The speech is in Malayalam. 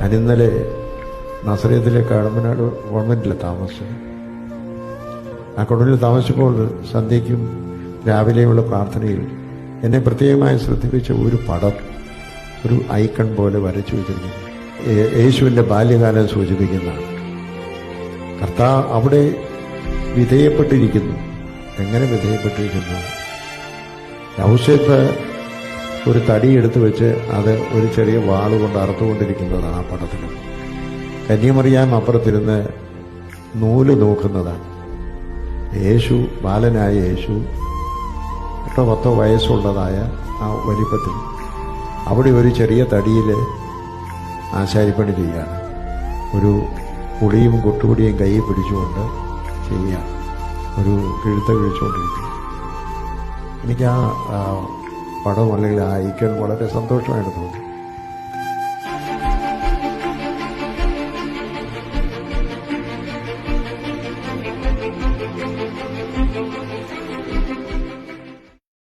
ഞാനിന്നലെ നസറേത്തിലെ കടമ്പനാട് ഗവൺമെൻറ്റിൽ താമസിച്ചത്. ആ കുടലിൽ താമസിച്ചപ്പോൾ സന്ധ്യയ്ക്കും രാവിലെയുള്ള പ്രാർത്ഥനയിൽ എന്നെ പ്രത്യേകമായി ശ്രദ്ധിപ്പിച്ച ഒരു പടം, ഒരു ഐക്കൺ പോലെ വരച്ചു വെച്ചിരിക്കുന്നു. യേശുവിൻ്റെ ബാല്യകാലം സൂചിപ്പിക്കുന്നതാണ്. കർത്താവ് അവിടെ വിധേയപ്പെട്ടിരിക്കുന്നു. എങ്ങനെ വിധേയപ്പെട്ടിരിക്കുന്നു? ഔസേപ്പ് ഒരു തടി എടുത്തു വെച്ച് അത് ഒരു ചെറിയ വാളുകൊണ്ട് അറുത്തുകൊണ്ടിരിക്കുന്നതാണ് ആ പടത്തിൽ. കന്യമറിയാൻ അപ്പുറത്തിരുന്ന് നൂല് നോക്കുന്നതാണ്. യേശു, ബാലനായ യേശു 8-10 വയസ്സുള്ളതായ ആ വലിപ്പത്തിൽ അവിടെ ഒരു ചെറിയ തടിയിൽ ആശാരിപ്പണി ചെയ്യുകയാണ്. ഒരു പുളിയും കൊട്ടുപൊടിയും കയ്യിൽ പിടിച്ചുകൊണ്ട് ചെയ്യുക, ഒരു കിഴുത്ത കഴിച്ചുകൊണ്ടിരിക്കുക. എനിക്ക് ആ പടം അല്ലെങ്കിൽ ആ ഐക്കൺ വളരെ സന്തോഷമായിട്ട് തോന്നി.